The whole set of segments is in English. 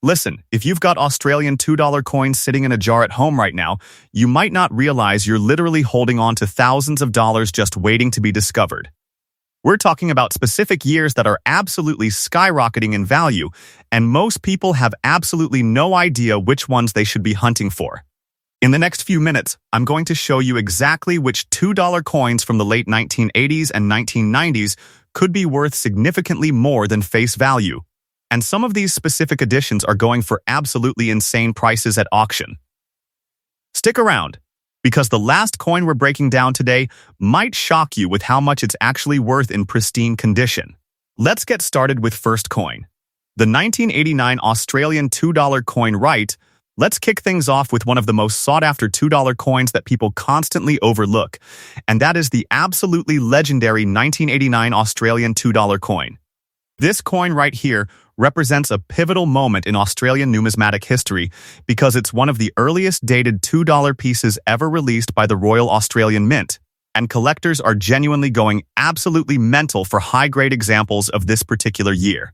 Listen, if you've got Australian $2 coins sitting in a jar at home right now, you might not realize you're literally holding on to thousands of dollars just waiting to be discovered. We're talking about specific years that are absolutely skyrocketing in value, and most people have absolutely no idea which ones they should be hunting for. In the next few minutes, I'm going to show you exactly which $2 coins from the late 1980s and 1990s could be worth significantly more than face value. And some of these specific editions are going for absolutely insane prices at auction. Stick around, because the last coin we're breaking down today might shock you with how much it's actually worth in pristine condition. Let's get started with first coin. The 1989 Australian $2 coin, right? Let's kick things off with one of the most sought-after $2 coins that people constantly overlook, and that is the absolutely legendary 1989 Australian $2 coin. This coin right here represents a pivotal moment in Australian numismatic history because it's one of the earliest dated $2 pieces ever released by the Royal Australian Mint, and collectors are genuinely going absolutely mental for high-grade examples of this particular year.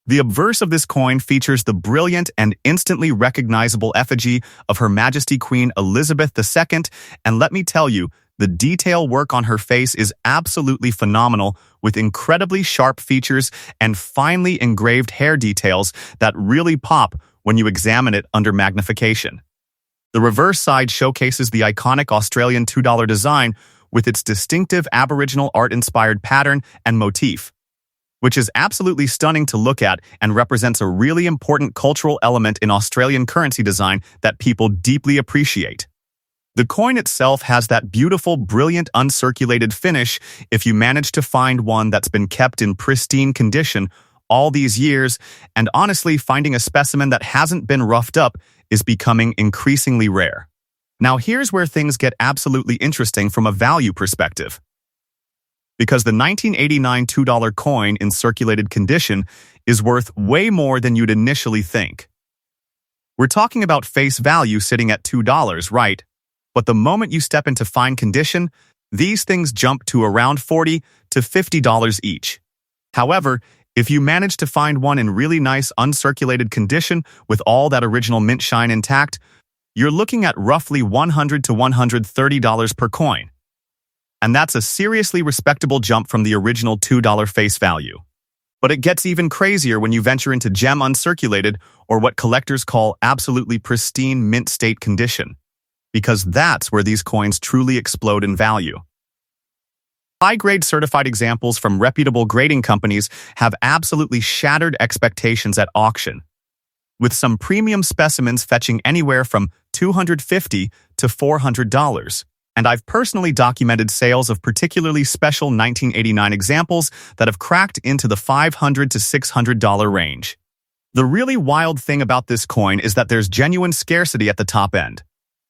The obverse of this coin features the brilliant and instantly recognizable effigy of Her Majesty Queen Elizabeth II, and let me tell you, the detail work on her face is absolutely phenomenal, with incredibly sharp features and finely engraved hair details that really pop when you examine it under magnification. The reverse side showcases the iconic Australian $2 design with its distinctive Aboriginal art-inspired pattern and motif, which is absolutely stunning to look at and represents a really important cultural element in Australian currency design that people deeply appreciate. The coin itself has that beautiful, brilliant, uncirculated finish if you manage to find one that's been kept in pristine condition all these years, and honestly, finding a specimen that hasn't been roughed up is becoming increasingly rare. Now here's where things get absolutely interesting from a value perspective. Because the 1989 $2 coin in circulated condition is worth way more than you'd initially think. We're talking about face value sitting at $2, right? But the moment you step into fine condition, these things jump to around $40 to $50 each. However, if you manage to find one in really nice uncirculated condition with all that original mint shine intact, you're looking at roughly $100 to $130 per coin. And that's a seriously respectable jump from the original $2 face value. But it gets even crazier when you venture into gem uncirculated, or what collectors call absolutely pristine mint state condition, because that's where these coins truly explode in value. High-grade certified examples from reputable grading companies have absolutely shattered expectations at auction, with some premium specimens fetching anywhere from $250 to $400. And I've personally documented sales of particularly special 1989 examples that have cracked into the $500 to $600 range. The really wild thing about this coin is that there's genuine scarcity at the top end,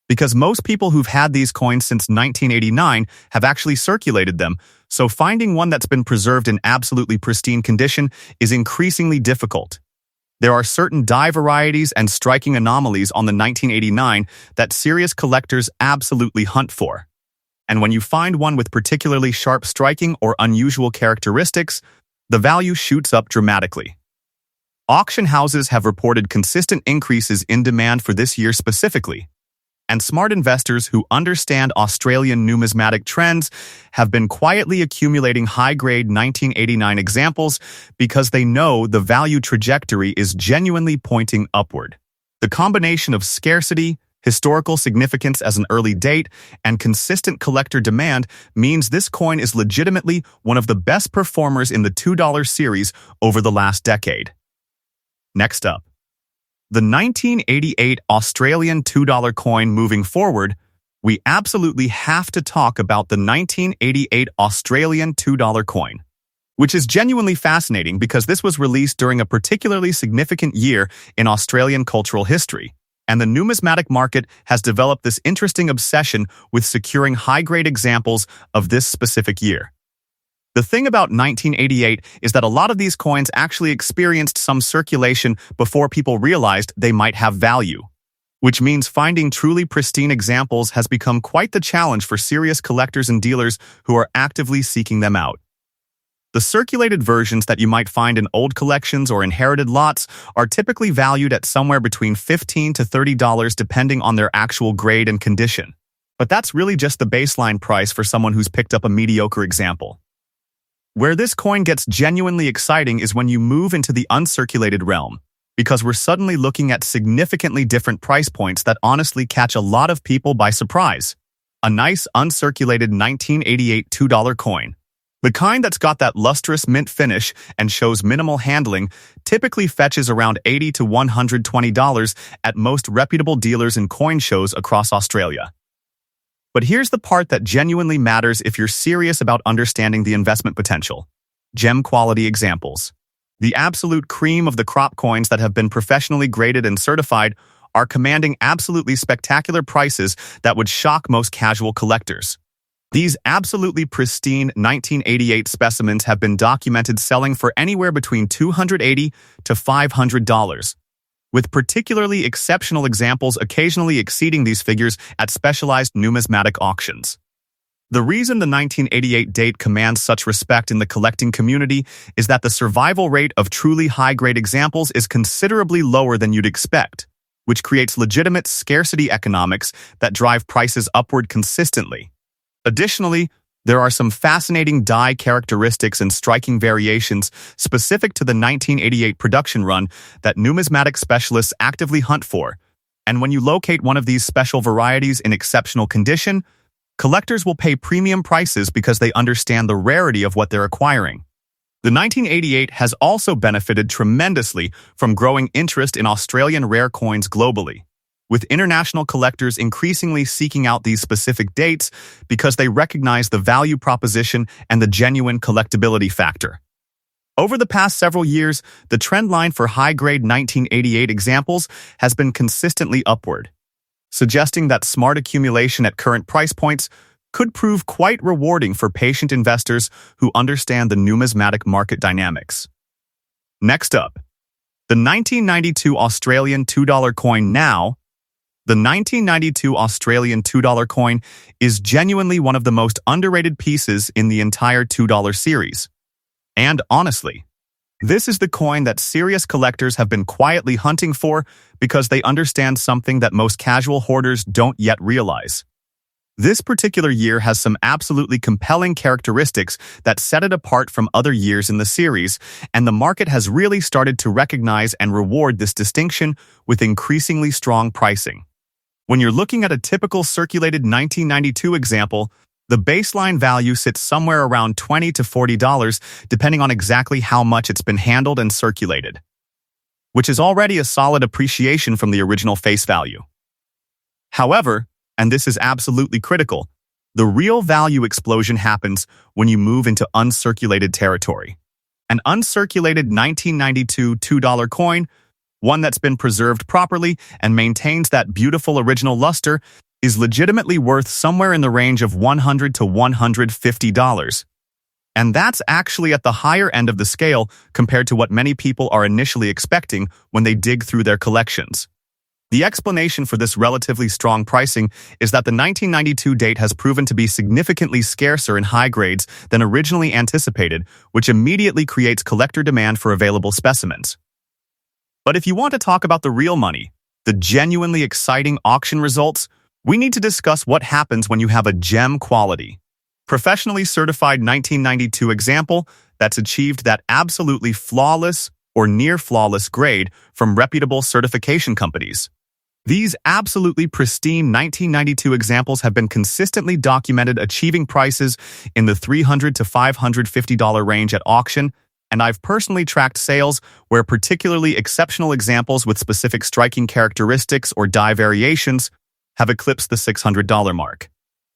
because most people who've had these coins since 1989 have actually circulated them, so finding one that's been preserved in absolutely pristine condition is increasingly difficult. There are certain die varieties and striking anomalies on the 1989 that serious collectors absolutely hunt for. And when you find one with particularly sharp striking or unusual characteristics, the value shoots up dramatically. Auction houses have reported consistent increases in demand for this year specifically, and smart investors who understand Australian numismatic trends have been quietly accumulating high-grade 1989 examples because they know the value trajectory is genuinely pointing upward. The combination of scarcity, historical significance as an early date, and consistent collector demand means this coin is legitimately one of the best performers in the $2 series over the last decade. Next up, the 1988 Australian $2 coin. Moving forward, we absolutely have to talk about the 1988 Australian $2 coin, which is genuinely fascinating because this was released during a particularly significant year in Australian cultural history, and the numismatic market has developed this interesting obsession with securing high-grade examples of this specific year. The thing about 1988 is that a lot of these coins actually experienced some circulation before people realized they might have value, which means finding truly pristine examples has become quite the challenge for serious collectors and dealers who are actively seeking them out. The circulated versions that you might find in old collections or inherited lots are typically valued at somewhere between $15 to $30 depending on their actual grade and condition. But that's really just the baseline price for someone who's picked up a mediocre example. Where this coin gets genuinely exciting is when you move into the uncirculated realm, because we're suddenly looking at significantly different price points that honestly catch a lot of people by surprise. A nice uncirculated 1988 $2 coin. The kind that's got that lustrous mint finish and shows minimal handling typically fetches around $80 to $120 at most reputable dealers and coin shows across Australia. But here's the part that genuinely matters if you're serious about understanding the investment potential. Gem quality examples. The absolute cream of the crop coins that have been professionally graded and certified are commanding absolutely spectacular prices that would shock most casual collectors. These absolutely pristine 1988 specimens have been documented selling for anywhere between $280 to $500, with particularly exceptional examples occasionally exceeding these figures at specialized numismatic auctions. The reason the 1988 date commands such respect in the collecting community is that the survival rate of truly high-grade examples is considerably lower than you'd expect, which creates legitimate scarcity economics that drive prices upward consistently. Additionally, there are some fascinating die characteristics and striking variations specific to the 1988 production run that numismatic specialists actively hunt for, and when you locate one of these special varieties in exceptional condition, collectors will pay premium prices because they understand the rarity of what they're acquiring. The 1988 has also benefited tremendously from growing interest in Australian rare coins globally, with international collectors increasingly seeking out these specific dates because they recognize the value proposition and the genuine collectability factor. Over the past several years, the trend line for high-grade 1988 examples has been consistently upward, suggesting that smart accumulation at current price points could prove quite rewarding for patient investors who understand the numismatic market dynamics. Next up, the 1992 Australian $2 coin now. The 1992 Australian $2 coin is genuinely one of the most underrated pieces in the entire $2 series. And honestly, this is the coin that serious collectors have been quietly hunting for because they understand something that most casual hoarders don't yet realize. This particular year has some absolutely compelling characteristics that set it apart from other years in the series, and the market has really started to recognize and reward this distinction with increasingly strong pricing. When you're looking at a typical circulated 1992 example, the baseline value sits somewhere around $20 to $40, depending on exactly how much it's been handled and circulated, which is already a solid appreciation from the original face value. However, and this is absolutely critical, the real value explosion happens when you move into uncirculated territory. An uncirculated 1992 $2 coin, one that's been preserved properly and maintains that beautiful original luster, is legitimately worth somewhere in the range of $100 to $150. And that's actually at the higher end of the scale compared to what many people are initially expecting when they dig through their collections. The explanation for this relatively strong pricing is that the 1992 date has proven to be significantly scarcer in high grades than originally anticipated, which immediately creates collector demand for available specimens. But if you want to talk about the real money, the genuinely exciting auction results, we need to discuss what happens when you have a gem quality, professionally certified 1992 example that's achieved that absolutely flawless or near flawless grade from reputable certification companies. These absolutely pristine 1992 examples have been consistently documented achieving prices in the $300 to $550 range at auction, and I've personally tracked sales where particularly exceptional examples with specific striking characteristics or die variations have eclipsed the $600 mark.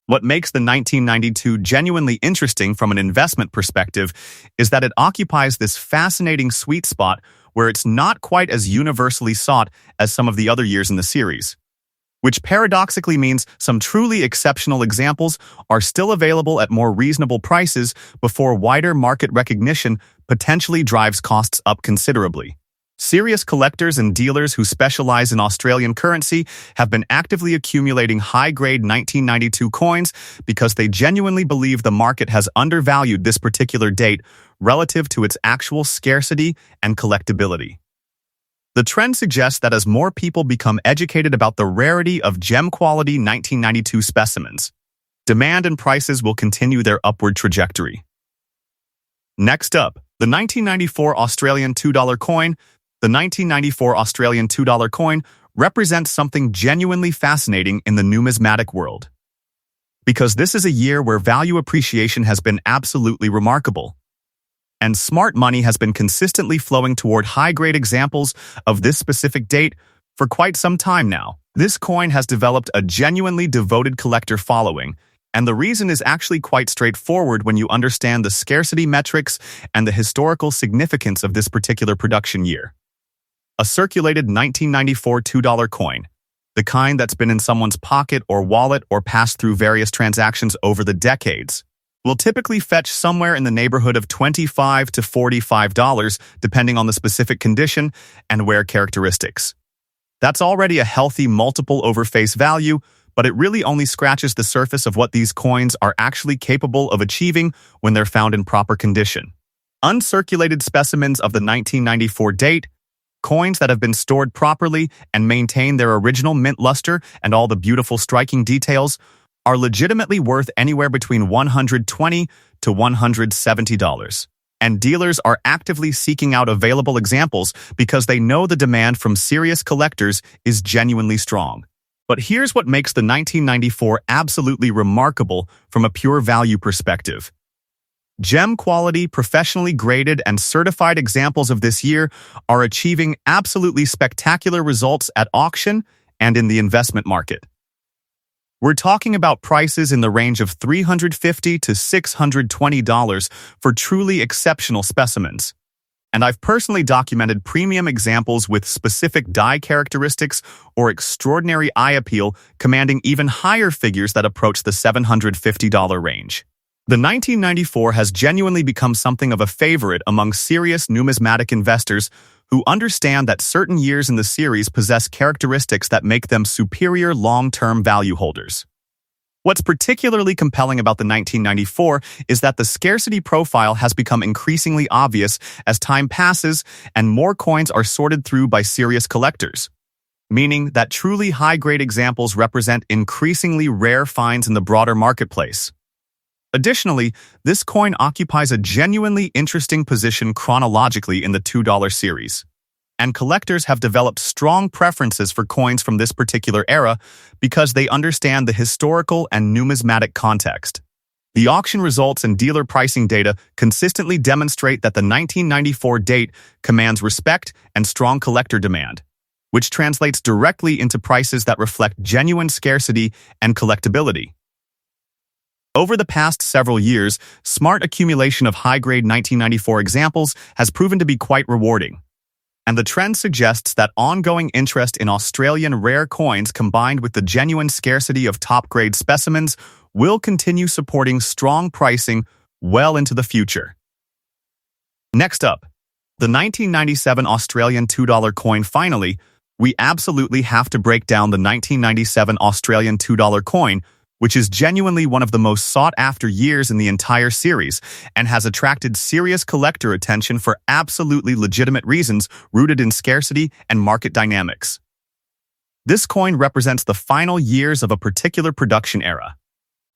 What makes the 1992 genuinely interesting from an investment perspective is that it occupies this fascinating sweet spot where it's not quite as universally sought as some of the other years in the series, which paradoxically means some truly exceptional examples are still available at more reasonable prices before wider market recognition potentially drives costs up considerably. Serious collectors and dealers who specialize in Australian currency have been actively accumulating high-grade 1992 coins because they genuinely believe the market has undervalued this particular date relative to its actual scarcity and collectability. The trend suggests that as more people become educated about the rarity of gem-quality 1992 specimens, demand and prices will continue their upward trajectory. Next up, the 1994 Australian $2 coin. The 1994 Australian $2 coin represents something genuinely fascinating in the numismatic world. Because this is a year where value appreciation has been absolutely remarkable. And smart money has been consistently flowing toward high-grade examples of this specific date for quite some time now. This coin has developed a genuinely devoted collector following, and the reason is actually quite straightforward when you understand the scarcity metrics and the historical significance of this particular production year. A circulated 1994 $2 coin, the kind that's been in someone's pocket or wallet or passed through various transactions over the decades, will typically fetch somewhere in the neighborhood of $25 to $45, depending on the specific condition and wear characteristics. That's already a healthy multiple over face value, but it really only scratches the surface of what these coins are actually capable of achieving when they're found in proper condition. Uncirculated specimens of the 1994 date, coins that have been stored properly and maintain their original mint luster and all the beautiful striking details, are legitimately worth anywhere between $120 to $170. And dealers are actively seeking out available examples because they know the demand from serious collectors is genuinely strong. But here's what makes the 1994 absolutely remarkable from a pure value perspective. Gem quality, professionally graded and certified examples of this year are achieving absolutely spectacular results at auction and in the investment market. We're talking about prices in the range of $350 to $620 for truly exceptional specimens. And I've personally documented premium examples with specific die characteristics or extraordinary eye appeal commanding even higher figures that approach the $750 range. The 1994 has genuinely become something of a favorite among serious numismatic investors who understand that certain years in the series possess characteristics that make them superior long-term value holders. What's particularly compelling about the 1994 is that the scarcity profile has become increasingly obvious as time passes and more coins are sorted through by serious collectors, meaning that truly high-grade examples represent increasingly rare finds in the broader marketplace. Additionally, this coin occupies a genuinely interesting position chronologically in the $2 series, and collectors have developed strong preferences for coins from this particular era because they understand the historical and numismatic context. The auction results and dealer pricing data consistently demonstrate that the 1994 date commands respect and strong collector demand, which translates directly into prices that reflect genuine scarcity and collectability. Over the past several years, smart accumulation of high-grade 1994 examples has proven to be quite rewarding. And the trend suggests that ongoing interest in Australian rare coins combined with the genuine scarcity of top-grade specimens will continue supporting strong pricing well into the future. Next up, the 1997 Australian $2 coin. Finally, we absolutely have to break down the 1997 Australian $2 coin, which is genuinely one of the most sought-after years in the entire series and has attracted serious collector attention for absolutely legitimate reasons rooted in scarcity and market dynamics. This coin represents the final years of a particular production era,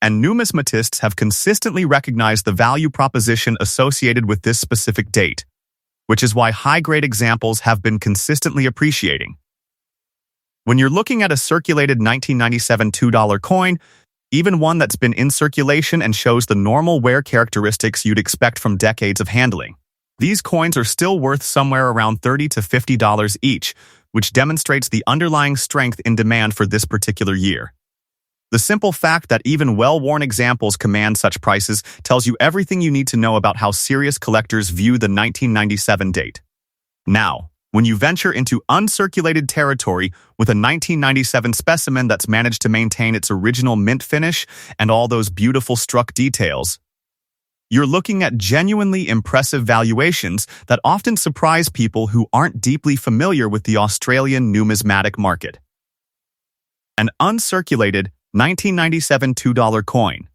and numismatists have consistently recognized the value proposition associated with this specific date, which is why high-grade examples have been consistently appreciating. When you're looking at a circulated 1997 $2 coin, even one that's been in circulation and shows the normal wear characteristics you'd expect from decades of handling, these coins are still worth somewhere around $30 to $50 each, which demonstrates the underlying strength in demand for this particular year. The simple fact that even well-worn examples command such prices tells you everything you need to know about how serious collectors view the 1997 date. Now, when you venture into uncirculated territory with a 1997 specimen that's managed to maintain its original mint finish and all those beautiful struck details, You're looking at genuinely impressive valuations that often surprise people who aren't deeply familiar with the Australian numismatic market. An uncirculated 1997 $2 coin.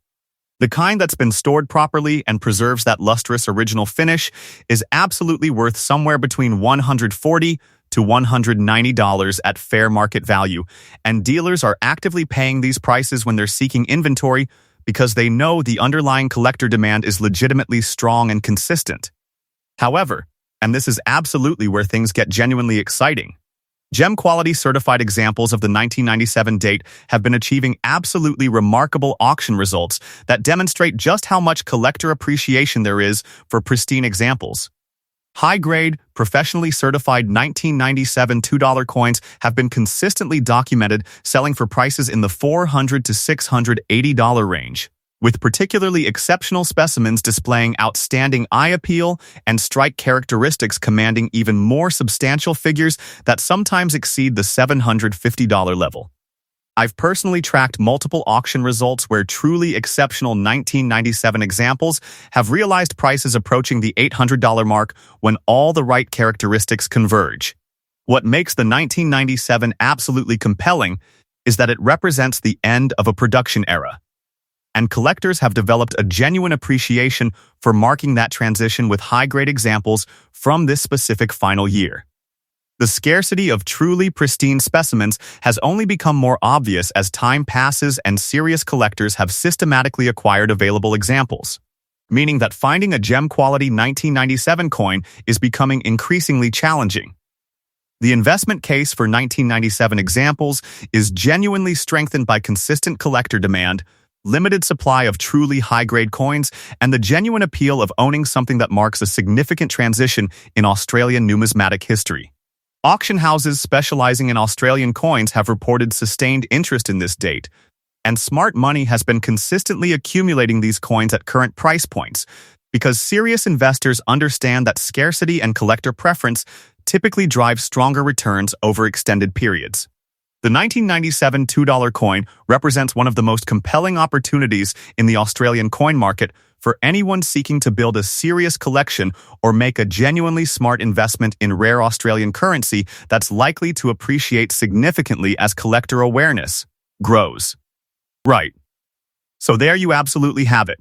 The kind that's been stored properly and preserves that lustrous original finish is absolutely worth somewhere between $140 to $190 at fair market value, and dealers are actively paying these prices when they're seeking inventory because they know the underlying collector demand is legitimately strong and consistent. However, and this is absolutely where things get genuinely exciting, gem quality certified examples of the 1997 date have been achieving absolutely remarkable auction results that demonstrate just how much collector appreciation there is for pristine examples. High-grade, professionally certified 1997 $2 coins have been consistently documented selling for prices in the $400 to $680 range, with particularly exceptional specimens displaying outstanding eye appeal and strike characteristics commanding even more substantial figures that sometimes exceed the $750 level. I've personally tracked multiple auction results where truly exceptional 1997 examples have realized prices approaching the $800 mark when all the right characteristics converge. What makes the 1997 absolutely compelling is that it represents the end of a production era, and collectors have developed a genuine appreciation for marking that transition with high-grade examples from this specific final year. The scarcity of truly pristine specimens has only become more obvious as time passes and serious collectors have systematically acquired available examples, meaning that finding a gem-quality 1997 coin is becoming increasingly challenging. The investment case for 1997 examples is genuinely strengthened by consistent collector demand, limited supply of truly high-grade coins, and the genuine appeal of owning something that marks a significant transition in Australian numismatic history. Auction houses specializing in Australian coins have reported sustained interest in this date, and smart money has been consistently accumulating these coins at current price points because serious investors understand that scarcity and collector preference typically drive stronger returns over extended periods. The 1997 $2 coin represents one of the most compelling opportunities in the Australian coin market for anyone seeking to build a serious collection or make a genuinely smart investment in rare Australian currency that's likely to appreciate significantly as collector awareness grows. Right. So there you absolutely have it.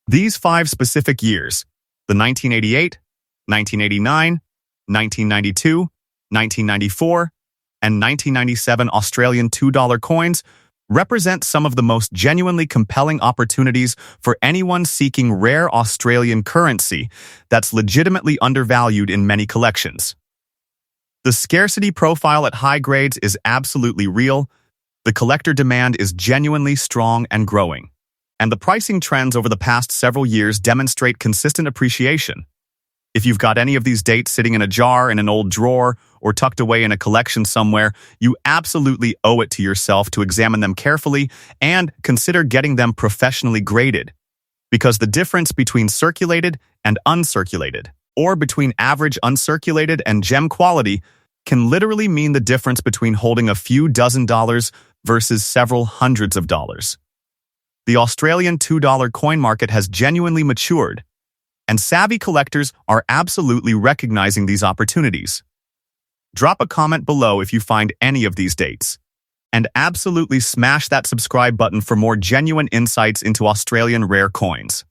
These 5 specific years, the 1988, 1989, 1992, 1994, and 1997 Australian $2 coins represent some of the most genuinely compelling opportunities for anyone seeking rare Australian currency that's legitimately undervalued in many collections. The scarcity profile at high grades is absolutely real, the collector demand is genuinely strong and growing, and the pricing trends over the past several years demonstrate consistent appreciation. If you've got any of these dates sitting in a jar in an old drawer or tucked away in a collection somewhere, you absolutely owe it to yourself to examine them carefully and consider getting them professionally graded. Because the difference between circulated and uncirculated, or between average uncirculated and gem quality, can literally mean the difference between holding a few dozen dollars versus several hundreds of dollars. The Australian $2 coin market has genuinely matured, and savvy collectors are absolutely recognizing these opportunities. Drop a comment below if you find any of these dates, and absolutely smash that subscribe button for more genuine insights into Australian rare coins.